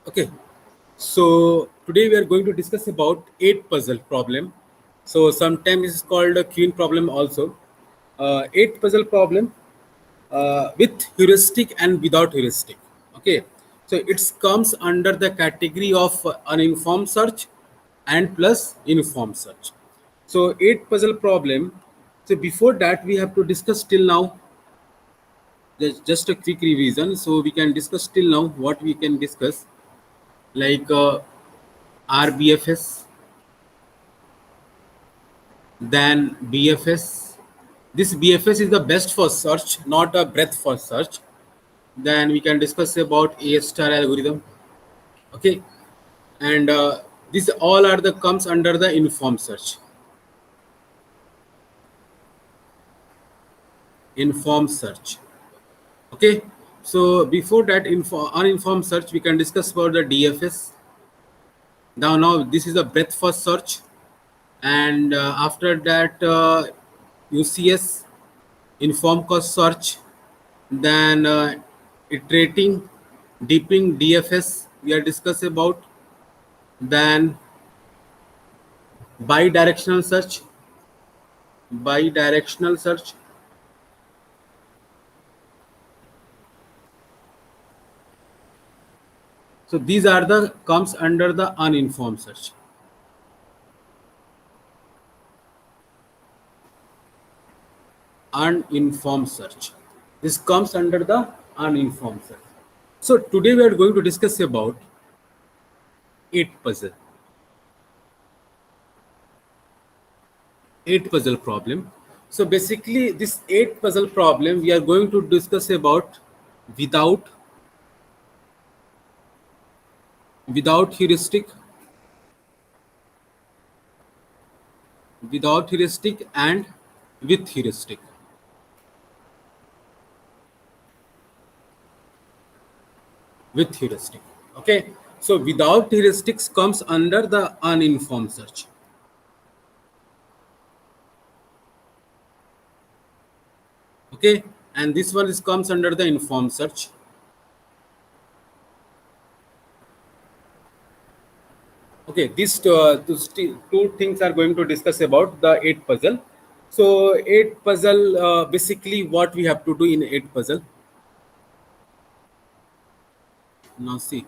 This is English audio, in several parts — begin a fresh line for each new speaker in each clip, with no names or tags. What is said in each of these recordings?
Okay, so today we are going to discuss about eight puzzle problem. So sometimes it's called a queen problem also. Eight puzzle problem with heuristic and without heuristic. Okay, so it comes under the category of uninformed search and plus informed search. So eight puzzle problem. So before that we have to discuss till now just a quick revision. So we can discuss till now what we can discuss like RBFS, then BFS. This BFS is the best for search, not a breadth for search. Then we can discuss about A star algorithm. Okay, and these all are the comes under the informed search. Informed search. Okay, so before that, uninformed search, we can discuss about the DFS. Now this is the breadth first search, and after that, UCS, informed cost search, then iterating, deepening DFS we are discussing about, then bidirectional search, bidirectional search. So these are the comes under the uninformed search. Uninformed search. This comes under the uninformed search. So today we are going to discuss about eight puzzle. Eight puzzle problem. So basically this eight puzzle problem we are going to discuss about without heuristic, without heuristic and with heuristic. With heuristic. Okay. So without heuristics comes under the uninformed search. Okay. And this one is comes under the informed search. Okay. Two things are going to discuss about the eight puzzle. So eight puzzle, basically what we have to do in eight puzzle. Now see.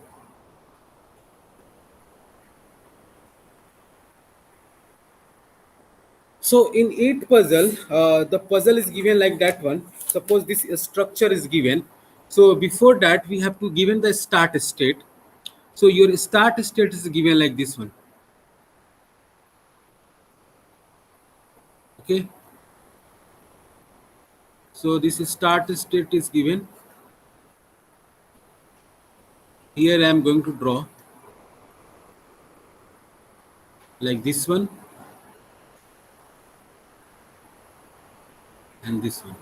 So in eight puzzle, the puzzle is given like that one. Suppose this structure is given. So before that, we have to given the start state. So your start state is given like this one. Okay. So this start state is given. Here I am going to draw like this one and this one.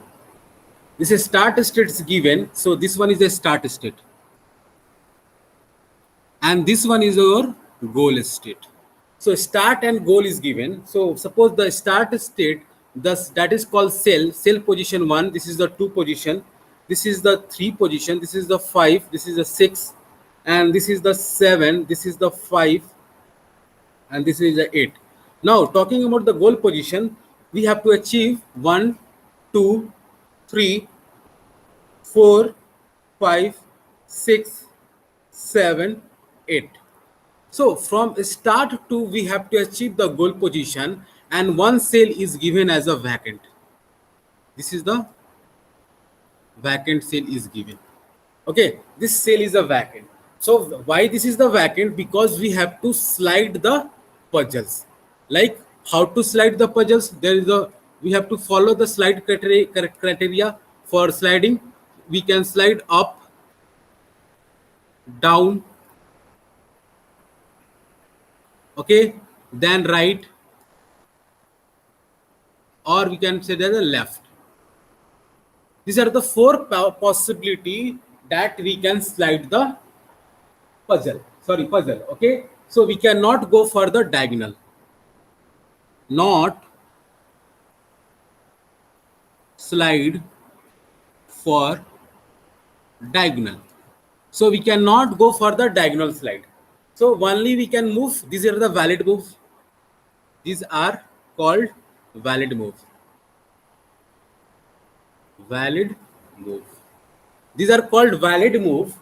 This is start state is given. So this one is the start state. And this one is our goal state. So start and goal is given. So suppose the start state, thus that is called cell position 1, this is the 2 position, this is the 3 position, this is the 5, this is the 6, and this is the 7, this is the 5, and this is the 8. Now talking about the goal position, we have to achieve 1, 2, 3, 4, 5, 6, 7, 8. So from start to we have to achieve the goal position, and one cell is given as a vacant. This is the vacant cell is given. Okay, this cell is a vacant. So why this is the vacant? Because we have to slide the puzzles. Like how to slide the puzzles? There is a we have to follow the slide criteria for sliding. We can slide up, down, okay, then right, or we can say that the left. These are the four possibility that we can slide the puzzle. Okay, so we cannot go for the diagonal, not slide for diagonal. So we cannot go for the diagonal slide. So only we can move. These are the valid moves. These are called valid moves. Valid move. These are called valid move.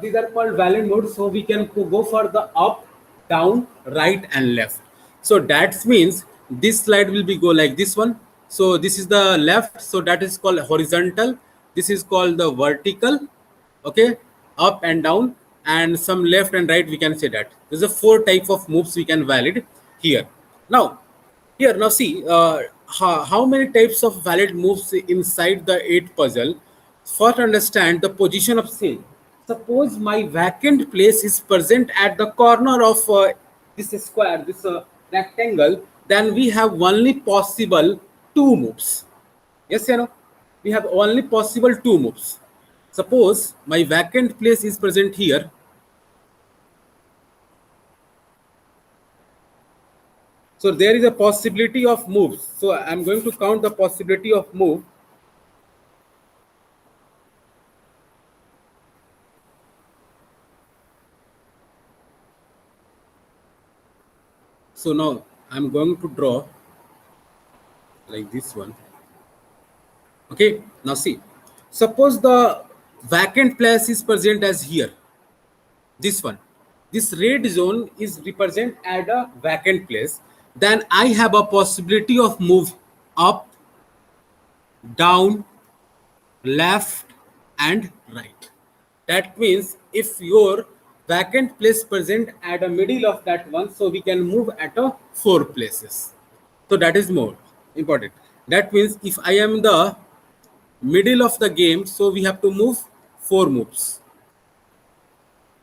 These are called valid moves. So we can go for the up, down, right, and left. So that means this slide will be go like this one. So this is the left. So that is called horizontal. This is called the vertical. Okay, up and down, and some left and right. We can say that there's a four type of moves we can valid here. Now here, now see how many types of valid moves inside the 8 puzzle. First, understand the position of cell. Suppose my vacant place is present at the corner of this square, this rectangle, then we have only possible two moves. Yes, you know, we have only possible two moves. Suppose my vacant place is present here. So there is a possibility of moves. So I'm going to count the possibility of move. So now I'm going to draw like this one. Okay, now see. Suppose the vacant place is present as here. This one. This red zone is represent at a vacant place. Then I have a possibility of move up, down, left, and right. That means if your vacant place present at the middle of that one, so we can move at a four places. So that is more important. That means if I am the middle of the game, so we have to move four moves.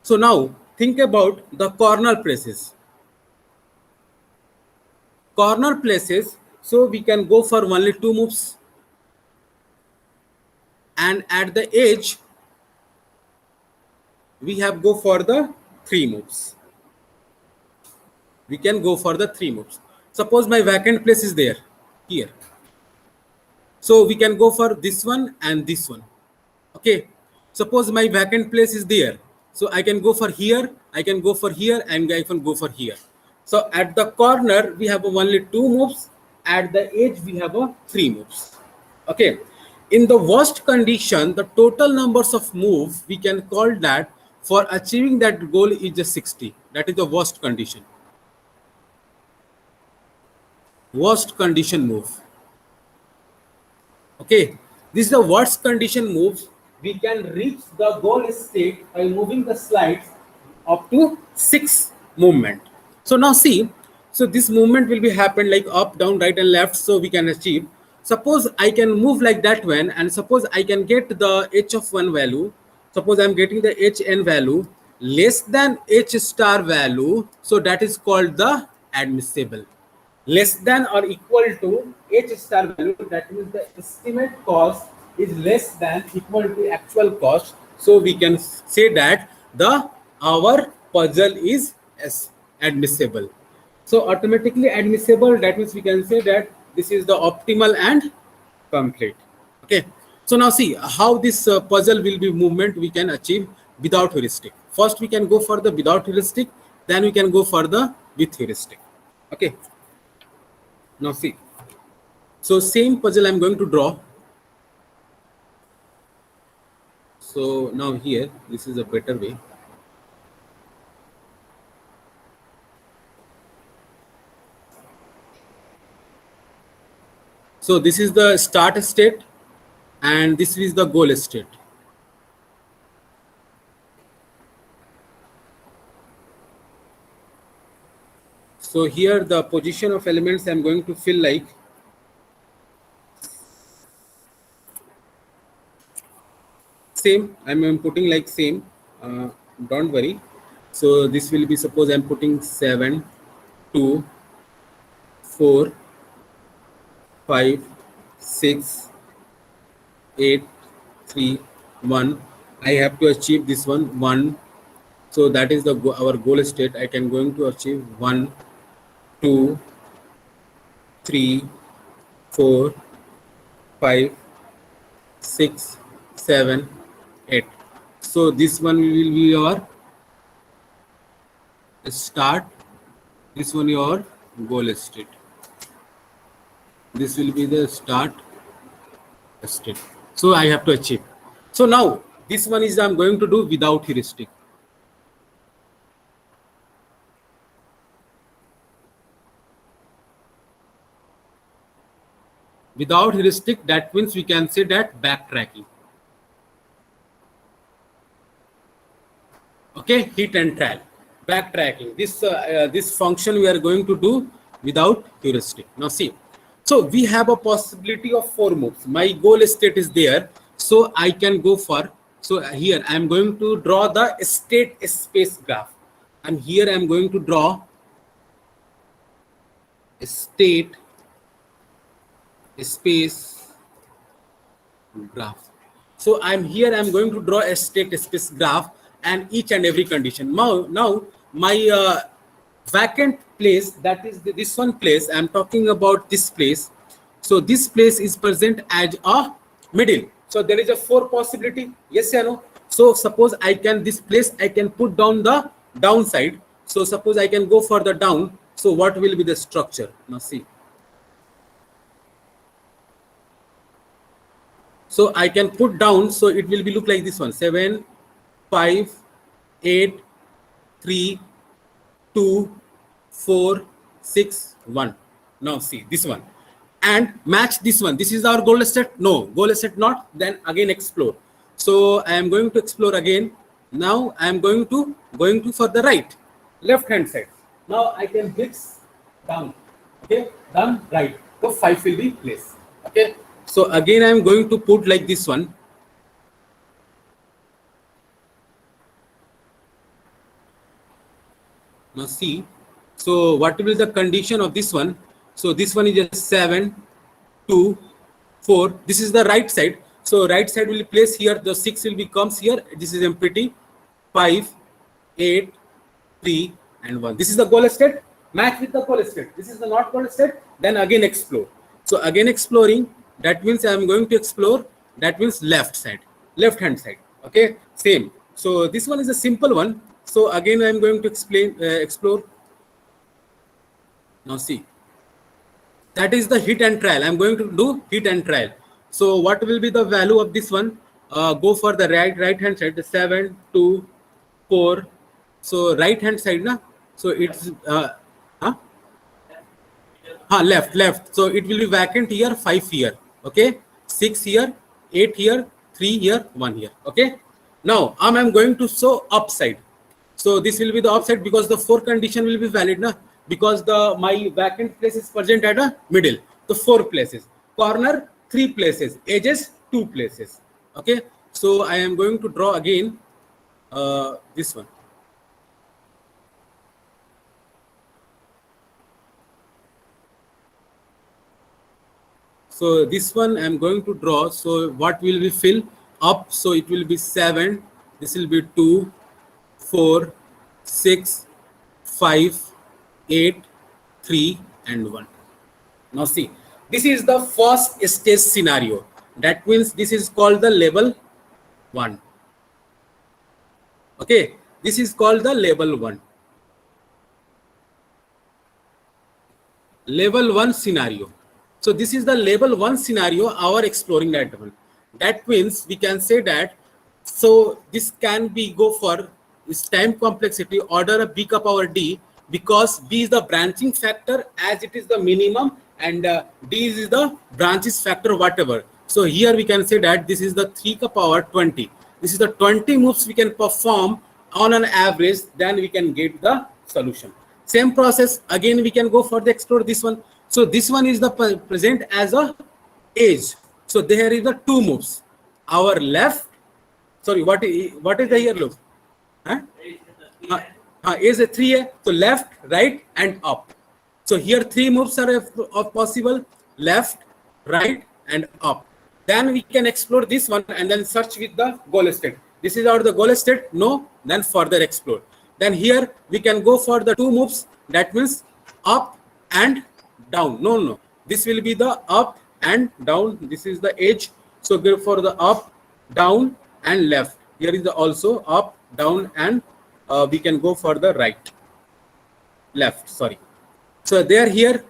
So now think about the corner places. Corner places, so we can go for only two moves. And at the edge, we have go for the three moves. We can go for the three moves. Suppose my vacant place is there, here. So we can go for this one and this one. Okay. Suppose my vacant place is there. So I can go for here, I can go for here, and I can go for here. So at the corner, we have only two moves. At the edge, we have a three moves. Okay. In the worst condition, the total numbers of moves, we can call that for achieving that goal is just 60. That is the worst condition. Worst condition move. Okay, this is the worst condition moves. We can reach the goal state by moving the slides up to 6 movement. So now see, so this movement will be happen like up, down, right, and left. So we can achieve. Suppose I can move like that one, and suppose I can get the h of one value. Suppose I'm getting the hn value less than h star value. So that is called the admissible. Less than or equal to h star value, that means the estimate cost is less than equal to actual cost. So we can say that the our puzzle is admissible. So automatically admissible, that means we can say that this is the optimal and complete. Okay, so now see how this puzzle will be movement we can achieve without heuristic. First we can go for the without heuristic, then we can go for the with heuristic. Okay, now see, so same puzzle I'm going to draw. So now here, this is a better way. So this is the start state and this is the goal state. So here the position of elements I'm going to fill like same. I'm putting like same. Don't worry. So this will be, suppose I'm putting 7, 2, 4, 5, 6, 8, 3, 1. I have to achieve this one 1. So that is the our goal state. I can going to achieve 1, 2, 3, 4, 5, 6, 7, 8. So this one will be your start, this one your goal state. This will be the start state. So I have to achieve. So now this one is I'm going to do without heuristic. Without heuristic, that means we can say that backtracking. Okay, hit and trial, backtracking. This function we are going to do without heuristic. Now see, so we have a possibility of 4 moves. My goal state is there, so I can go for. So here I am going to draw the state space graph, and here I am going to draw a state space graph. So I'm here, I'm going to draw a state space graph and each and every condition. Now my vacant place, that is this one place, I'm talking about this place. So this place is present as a middle. So there is a 4 possibility, yes or no? So suppose I can, this place I can put down the downside. So suppose I can go for the down. So what will be the structure? Now see. So I can put down, so it will be look like this one: 7, 5, 8, 3, 2, 4, 6, 1. Now see this one and match this one. This is our goal state. No, goal state not. Then again explore. So I am going to explore again. Now I am going to for the left hand side. Now I can fix down. Okay, down right. So 5 will be placed. Okay. So again, I am going to put like this one. Now see, so what will be the condition of this one? So this one is just 7, 2, 4. This is the right side. So right side will be placed here. The 6 will be comes here. This is empty. 5, 8, 3, and 1. This is the goal state. Match with the goal state. This is the not goal state. Then again explore. So again exploring. That means I am going to explore. That means left hand side. Okay, same. So this one is a simple one. So again I am going to explore. Now see, that is the hit and trial. I am going to do hit and trial. So what will be the value of this one? Go for the right hand side. The 7, 2, 4. So right hand side, na. So it's left. So it will be vacant here, 5 here. Okay, 6 here, 8 here, 3 here, 1 here. Okay. Now I'm going to show upside. So this will be the upside because the 4 condition will be valid, na? Because my vacant place is present at a middle. The 4 places, corner 3 places, edges 2 places. Okay. So I am going to draw again this one. So this one I am going to draw. So what will be fill up? So it will be 7. This will be 2, 4, 6, 5, 8, 3, and 1. Now see, this is the first stage scenario. That means this is called the level 1. Okay, this is called the level 1. Level 1 scenario. So this is the level 1 scenario, our exploring that one. That means we can say that, so this can be go for this time complexity order of B power D, because B is the branching factor as it is the minimum, and D is the branches factor whatever. So here we can say that this is the 3 power 20. This is the 20 moves we can perform on an average, then we can get the solution. Same process again we can go for the explore this one. So this one is the present as a edge. So there is the 2 moves. Our left, sorry, what is the here look? Is a 3A. So left, right, and up. So here 3 moves are possible: left, right, and up. Then we can explore this one and then search with the goal state. This is our the goal state. No, then further explore. Then here we can go for the 2 moves. That means up and down. No. This will be the up and down. This is the edge. So go for the up, down, and left. Here is the also up, down, and we can go for the right, left. Sorry. So there here.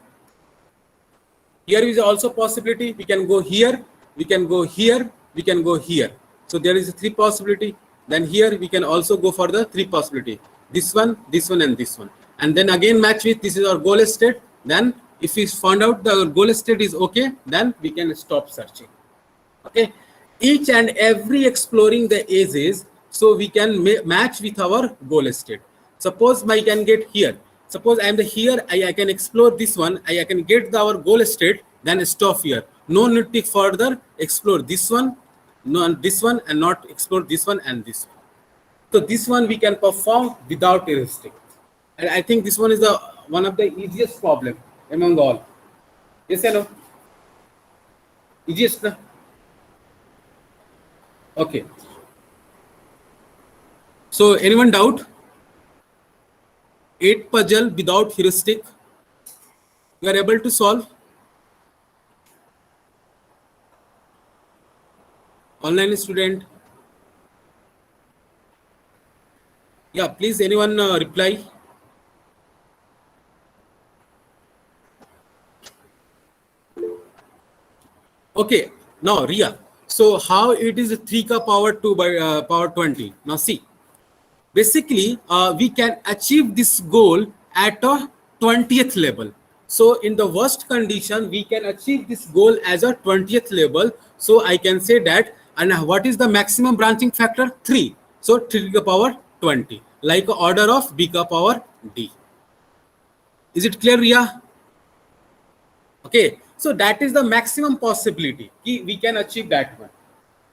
Here is also possibility. We can go here, we can go here, we can go here. So there is a 3 possibility. Then here we can also go for the 3 possibility. This one, and this one. And then again match with this is our goal state. Then if we found out the goal state is okay, then we can stop searching. Okay. Each and every exploring the edges, so we can match with our goal state. Suppose I can get here. Suppose I am the here, I can explore this one, I can get our goal state, then stop here. No need to further explore this one, no, this one, and not explore this one and this one. So this one we can perform without heuristic. And I think this one is the one of the easiest problem among all. Yes or no? Easiest. No? Okay. So anyone doubt? 8 puzzle without heuristic, you are able to solve? Online student? Yeah, please anyone reply. Okay, now Ria. So how it is 3 ka power 2 by power 20? Now see. Basically, we can achieve this goal at a 20th level. So in the worst condition, we can achieve this goal as a 20th level. So I can say that, and what is the maximum branching factor? 3. So 3 to the power 20, like order of b ka power d. Is it clear, Ria? Okay, so that is the maximum possibility. We can achieve that one.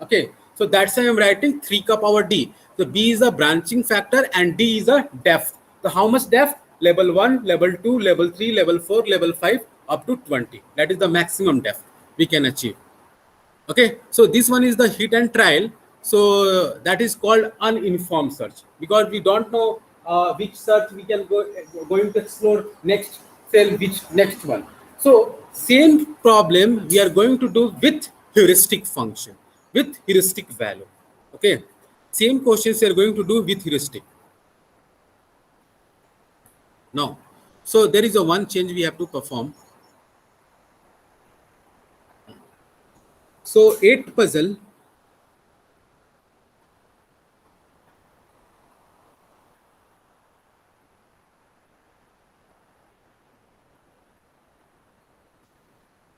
Okay, so that's why I'm writing 3 ka power d. So B is a branching factor and D is a depth. So how much depth? Level 1, level 2, level 3, level 4, level 5, up to 20. That is the maximum depth we can achieve. Okay, so this one is the hit and trial. So that is called uninformed search, because we don't know which search we can going to explore next cell, which next one. So same problem we are going to do with heuristic function, with heuristic value. Okay. Same questions we are going to do with heuristic. Now, so there is a one change we have to perform. So 8 puzzle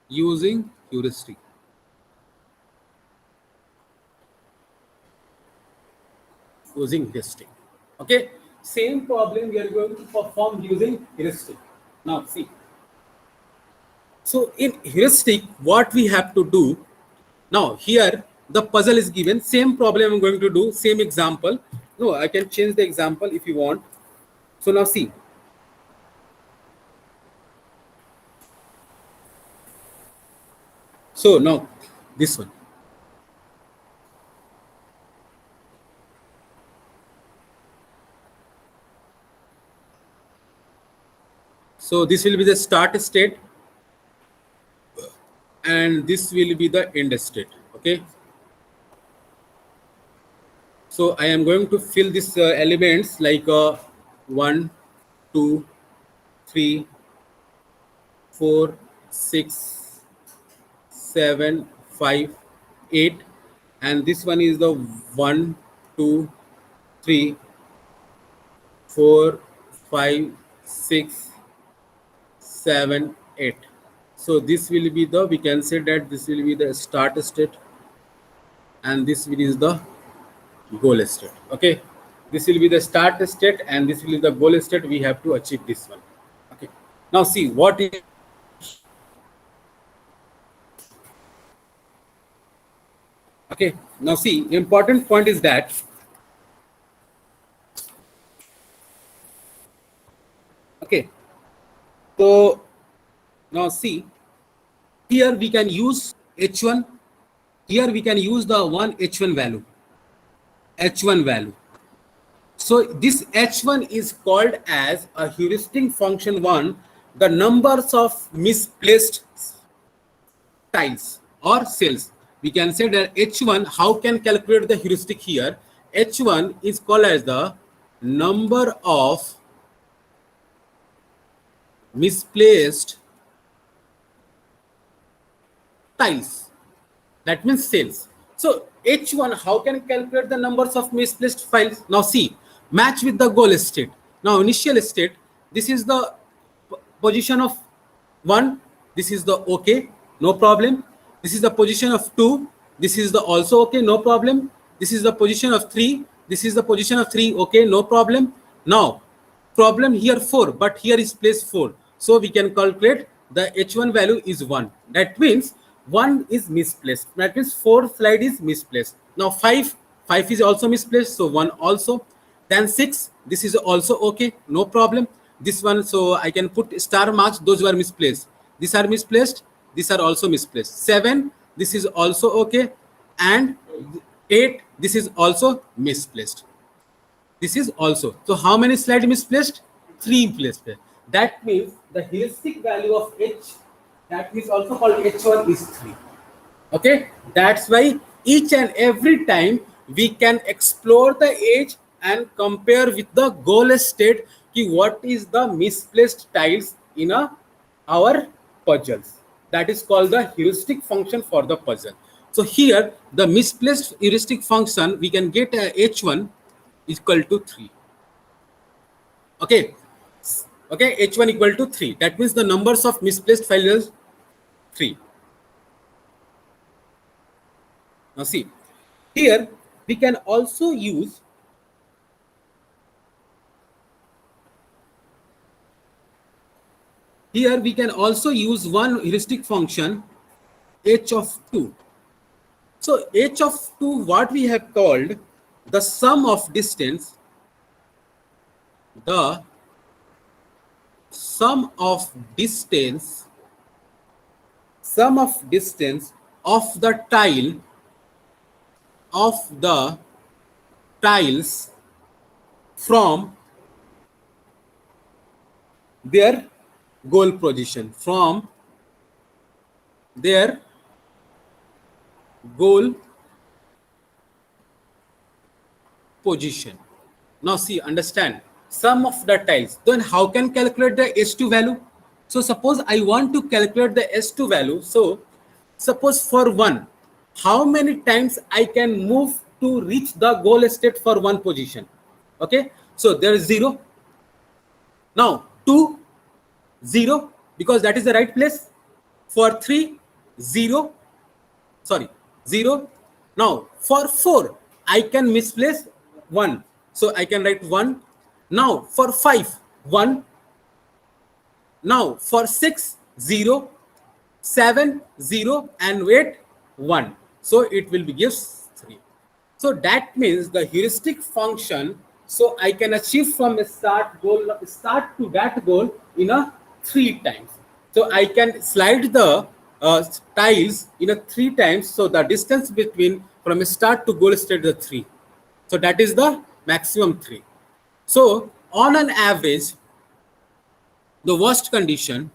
using heuristic. Using heuristic. Okay, same problem we are going to perform using heuristic. Now see, so in heuristic what we have to do, now here the puzzle is given, same problem I'm going to do, same example. No, I can change the example if you want. So now see, so now this one. So this will be the start state and this will be the end state. Okay. So I am going to fill these elements like 1, 2, 3, 4, 6, 7, 5, 8, and this one is the 1, 2, 3, 4, 5, 6, 7, 8. So this will be the, we can say that this will be the start state and this is the goal state. Okay, this will be the start state and this will be the goal state. We have to achieve this one. Okay, now see what is, okay, now see, the important point is that okay, so now see, here we can use H1, here we can use the one H1 value, H1 value. So this H1 is called as a heuristic function 1, the numbers of misplaced tiles or cells. We can say that H1, how can calculate the heuristic here? H1 is called as the number of misplaced tiles. That means cells. So H1, how can you calculate the numbers of misplaced files? Now see, match with the goal state. Now initial state, this is the position of 1, this is the okay, no problem. This is the position of 2, this is the also okay, no problem. This is the position of 3, this is the position of 3, okay, no problem. Now problem here 4, but here is place 4, so we can calculate the H1 value is 1. That means 1 is misplaced, that means 4 slide is misplaced. Now 5 is also misplaced, so 1 also. Then 6, this is also okay, no problem. This one, so I can put star marks, those who are misplaced. These are misplaced, these are also misplaced. 7, this is also okay, and 8, this is also misplaced. This is also. So how many slides misplaced? 3 placed. That means the heuristic value of H, that is also called H1, is 3. Okay, that's why each and every time we can explore the edge and compare with the goal state ki what is the misplaced tiles in our puzzles. That is called the heuristic function for the puzzle. So here the misplaced heuristic function, we can get H1 is equal to 3. Okay, H1 equal to 3. That means the numbers of misplaced files 3. Now see, here we can also use one heuristic function h of 2. So h of 2, what we have called the sum of distance, the sum of distance of the tiles from their goal position, from their goal position. Now see, understand, sum of the tiles. Then how can calculate the S2 value? So suppose I want to calculate the S2 value. So suppose for 1, how many times I can move to reach the goal state for one position? Okay, so there is 0. Now 2, 0, because that is the right place. For 3, 0, sorry, 0. Now for 4, I can misplace 1, so I can write 1. Now for 5, 1. Now for 6, 0, 7, 0, and wait, 1. So it will be gives 3. So that means the heuristic function, so I can achieve from a start to that goal in a 3 times. So I can slide the tiles in a 3 times. So the distance between from a start to goal state is 3. So that is the maximum 3. So on an average, the worst condition,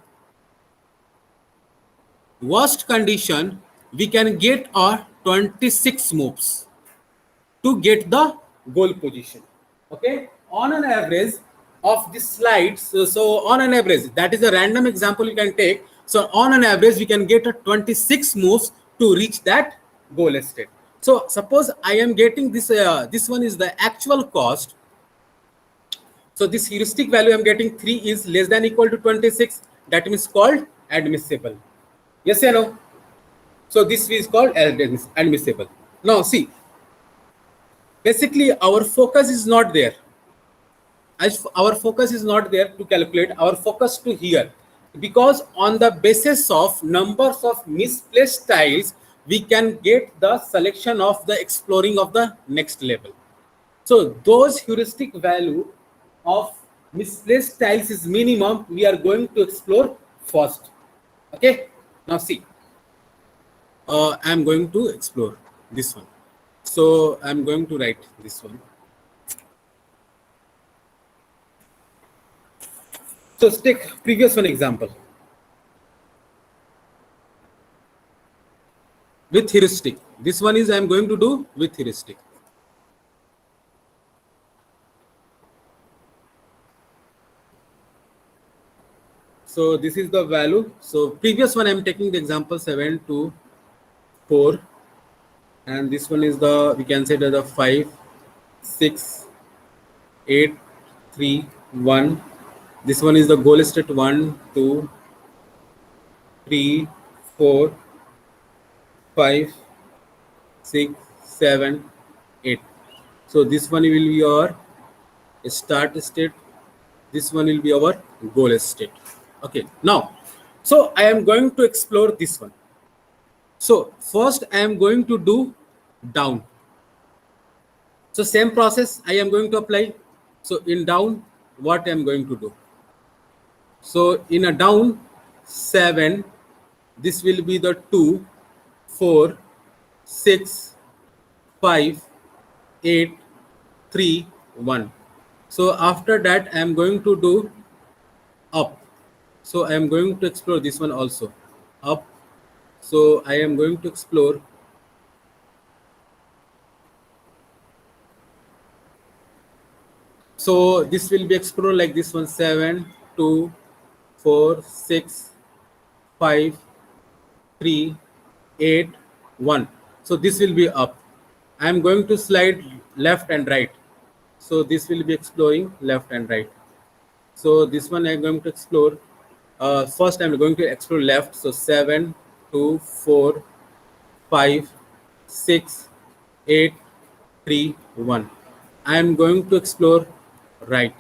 we can get 26 moves to get the goal position. Okay, on an average of the slides, so on an average, that is a random example you can take. So on an average, we can get 26 moves to reach that goal state. So suppose I am getting this, this one is the actual cost. So this heuristic value I am getting 3 is less than equal to 26. That means called admissible. Yes or no? So this is called admissible. Now see, basically our focus is not there. Our focus is not there to calculate, our focus to here, because on the basis of numbers of misplaced tiles, we can get the selection of the exploring of the next level. So those heuristic value of misplaced tiles is minimum, we are going to explore first. Okay, now see, I am going to explore this one. So I am going to write this one. So let's take previous one example with heuristic. This one is I am going to do with heuristic. So this is the value. So previous one I'm taking the example 7 2 4, and this one is the, we can say that the 5 6 8 3 1. This one is the goal state 1 2 3 4 5 6 7 8. So this one will be your start state, this one will be our goal state. Okay, now so I am going to explore this one. So first I am going to do down. So same process I am going to apply. So in down, what I am going to do? So in a down 7, this will be the 2 4 6 5 8 3 1. So after that I am going to do up. So I am going to explore this one also, up. So I am going to explore. So this will be explored like this one, 7 2 4 6 5 3 8 1. So this will be up. I am going to slide left and right. So this will be exploring left and right. So this one I am going to explore. First I am going to explore left. So 7 2 4 5 6 8 3 1. I am going to explore right.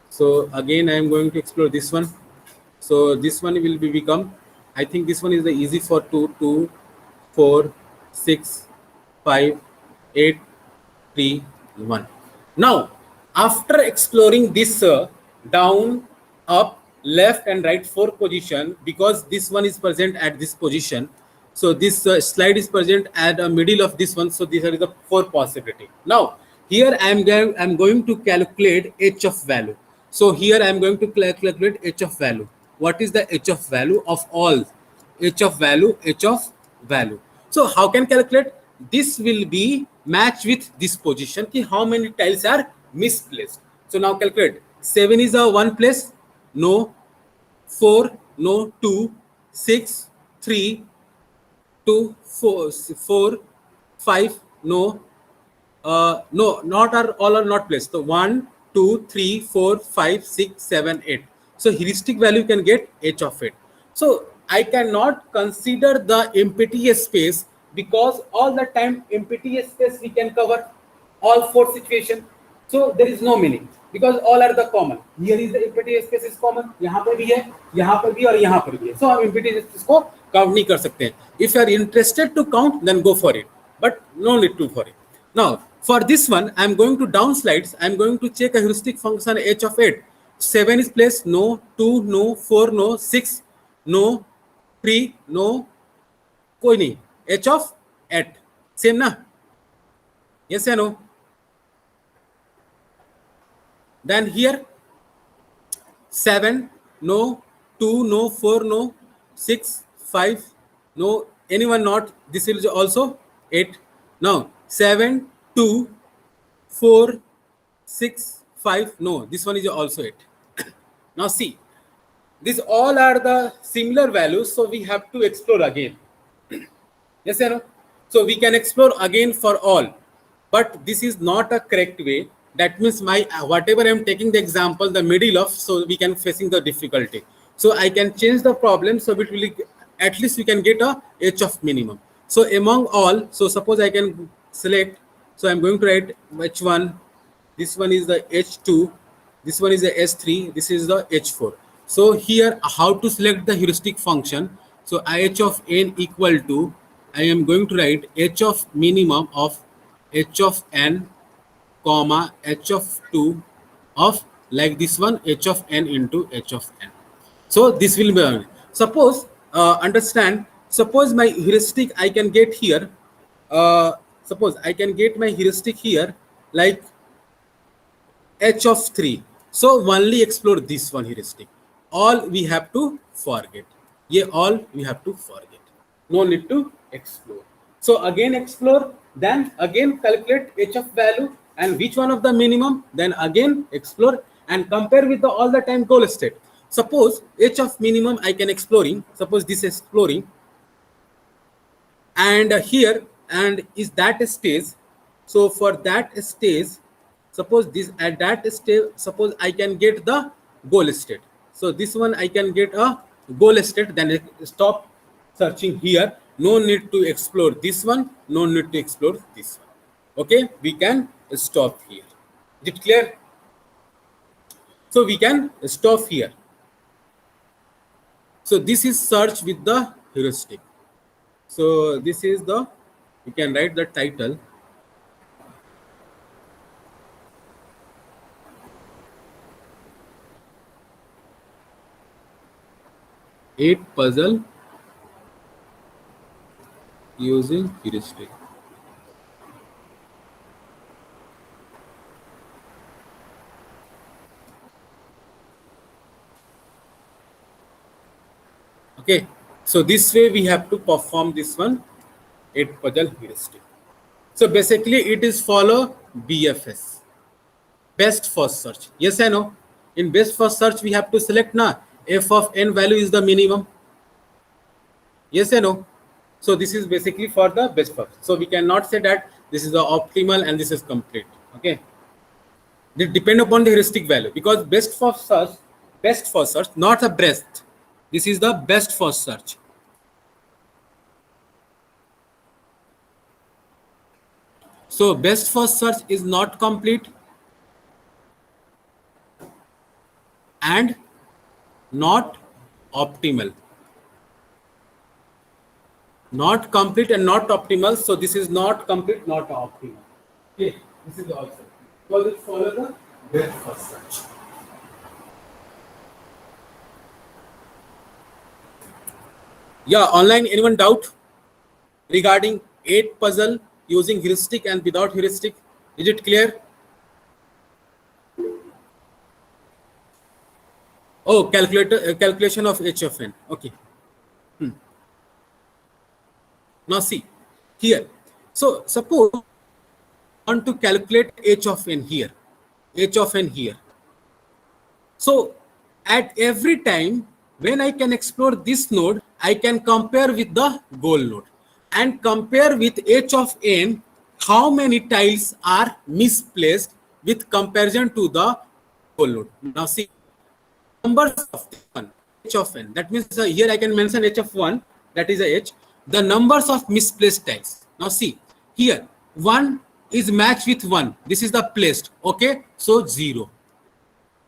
So again I am going to explore this one. So this one will be become, I think this one is the easy for 2 2 4 6 5 8 3 1. Now after exploring this down, up, left and right 4 position, because this one is present at this position, so this slide is present at the middle of this one. So these are the 4 possibility. Now here I'm going to calculate h of value. So here I'm going to calculate h of value. What is the h of value of all? H of value, h of value. So how can calculate? This will be match with this position. How many tiles are misplaced? So now calculate. 7 is a 1 place, no. 4, no. 2, 6, 3, 2, 4, 4, 5, no. No, not are all are not placed. So 1, 2, 3, 4, 5, 6, 7, 8. So heuristic value can get h of it. So I cannot consider the empty space, because all the time empty space we can cover all 4 situations. So there is no meaning, because all are the common. Here is the empty space is common. यहाँ पर भी है, यहाँ पर भी और यहाँ पर भी है. So हम empty space को count नहीं कर सकते हैं. If you are interested to count, then go for it. But no need to for it. Now for this one, I am going to down slides. I am going to check a heuristic function h of 8. 7 is placed, no. 2, no. 4, no. 6, no. 3, no. कोई नहीं. H of 8. Same na? Yes or no? Then here 7, no. 2, no. 4, no. 6, 5, no. Anyone not? This is also 8. Now 7, 2, 4, 6, 5, no. This one is also 8. Now see, these all are the similar values, so we have to explore again. Yes or no? So we can explore again for all, but this is not a correct way. That means my whatever I am taking the example, the middle of, so we can facing the difficulty. So I can change the problem, so it will at least we can get a h of minimum. So among all, so suppose I can select. So I'm going to write h1. This one is the h2. This one is the s3. This is the h4. So here, how to select the heuristic function? So h of n equal to, I am going to write h of minimum of h of n, comma h of 2 of like this one, h of n into h of n. So this will be, suppose understand. Suppose my heuristic I can get here. Suppose I can get my heuristic here like h of 3. So only explore this one heuristic. All we have to forget. Yeah, all we have to forget. No need to explore. So again explore, then again calculate h of value and which one of the minimum, then again explore and compare with the all the time goal state. suppose h of minimum I can exploring, suppose this is exploring, and here and is that stage. So for that stage, suppose this at that stage, suppose I can get the goal state. So this one I can get a goal state, then I stop searching here. No need to explore this one, no need to explore this one. Okay, we can stop here. Is it clear? So we can stop here. So this is search with the heuristic. So this is the, you can write the title. Eight puzzle using heuristic. Okay, so this way we have to perform this one, 8 puzzle heuristic. So basically it is follow BFS, best first search. Yes I know. In best first search we have to select na f of n value is the minimum. Yes I know. So this is basically for the best first. So we cannot say that this is the optimal and this is complete. Okay. They depend upon the heuristic value, because best for search, not a best. This is the best for search. So best first search is not complete and not optimal. Not complete and not optimal. So this is not complete, not optimal. Okay, this is also. So let's follow the best first search. Yeah, online, anyone doubt regarding 8 puzzle using heuristic and without heuristic? Is it clear? Oh, calculation of h of n. Okay. Now see here. So suppose I want to calculate h of n here. H of n here. So at every time when I can explore this node, I can compare with the goal node and compare with h of n how many tiles are misplaced with comparison to the goal node. Now see, numbers of this one, h of n, that means here I can mention h of 1, that is a h, the numbers of misplaced tiles. Now see here, 1 is matched with 1, this is the placed, okay, so 0.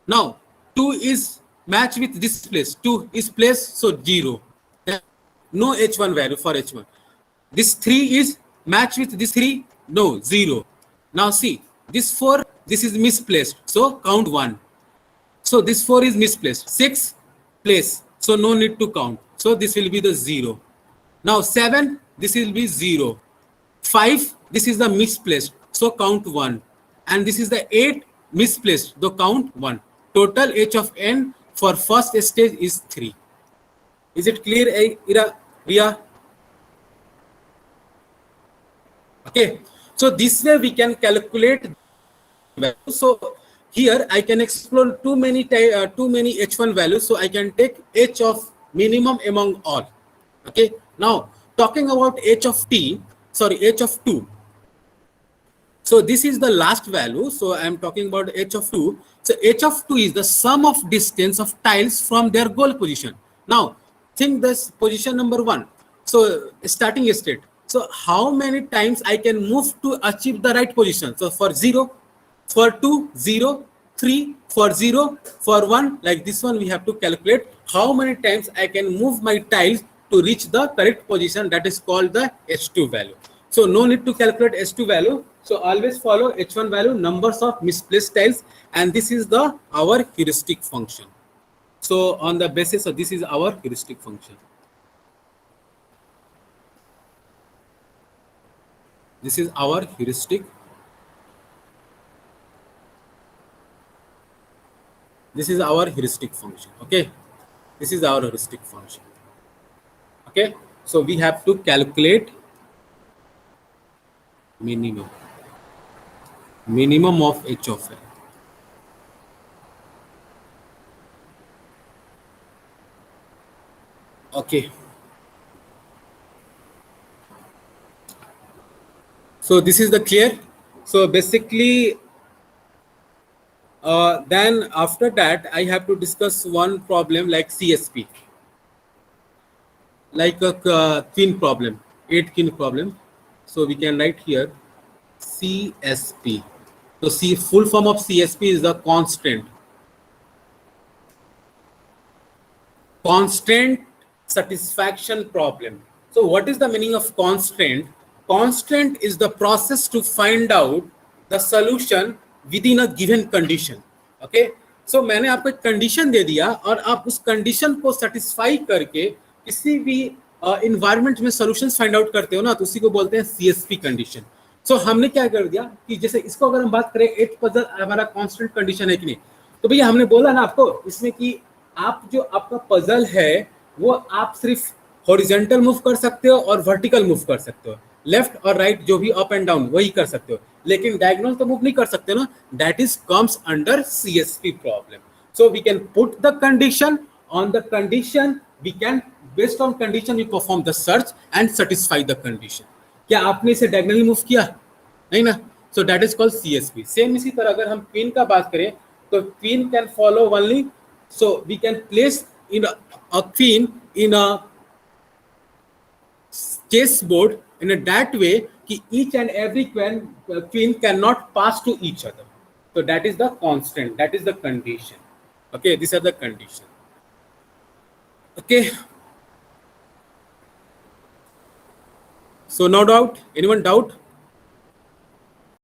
Now 2 is matched with this place, 2 is placed, so 0. No h1 value for h1. This 3 is matched with this 3, no, 0. Now see, this 4, this is misplaced, so count 1. So this 4 is misplaced, 6 place, so no need to count, so this will be the 0. Now 7, this will be 0. 5, this is the misplaced, so count 1. And this is the 8 misplaced, so count 1. Total h of n for first stage is 3. Is it clear, Ria? Okay, so this way we can calculate value. So here I can explore too many h1 values, so I can take h of minimum among all. Okay, now talking about h of 2. So this is the last value, so I am talking about h of 2. So h of 2 is the sum of distance of tiles from their goal position. Now think this position number 1, so starting state. So how many times I can move to achieve the right position? So for 0, for 2, 0, 3, for 0, for 1, like this one we have to calculate how many times I can move my tiles to reach the correct position, that is called the h2 value. So no need to calculate h2 value. So always follow h1 value, numbers of misplaced tiles, and this is the our heuristic function. So on the basis of this is our heuristic function. This is our heuristic. This is our heuristic function. Okay, this is our heuristic function. Okay, so we have to calculate minimum of h of n. Okay. So this is the clear. So basically, then after that, I have to discuss one problem like CSP, like a thin problem, 8 kin problem. So we can write here CSP. So C full form of CSP is the constant satisfaction problem. So what is the meaning of constant? Constant is the process to find out the solution within a given condition. Okay, so मैंने आपको एक condition दे दिया और आप उस condition को satisfy करके किसी भी इन्वायरमेंट में सॉल्यूशंस फाइंड आउट करते हो ना, तो उसी को बोलते हैं सीएसपी कंडीशन. सो हमने क्या कर दिया कि जैसे इसको अगर हम बात करें, एट पजल हमारा कांस्टेंट कंडीशन है कि नहीं, तो भैया हमने बोला ना आपको इसमें कि आप जो आपका पजल है वो आप सिर्फ हॉरिजॉन्टल मूव कर सकते हो और वर्टिकल मूव कर सकते हो, लेफ्ट और राइट जो भी अप एंड डाउन वही कर सकते हो, लेकिन डायगोनल तो मूव नहीं कर सकते ना. That is comes under CSP problem. So we can put the condition on the condition, we can based on condition we perform the search and satisfy the condition. क्या आपने इसे डायगोनली मूव किया? नहीं ना. So that is called CSP. Same इसी तरह अगर हम क्वीन का बात करें तो queen can follow only. So we can place in a queen in a chessboard in a that way कि each and every queen cannot pass to each other. So that is the constant, that is the condition. Okay, these are the condition. Okay. So no doubt, anyone doubt?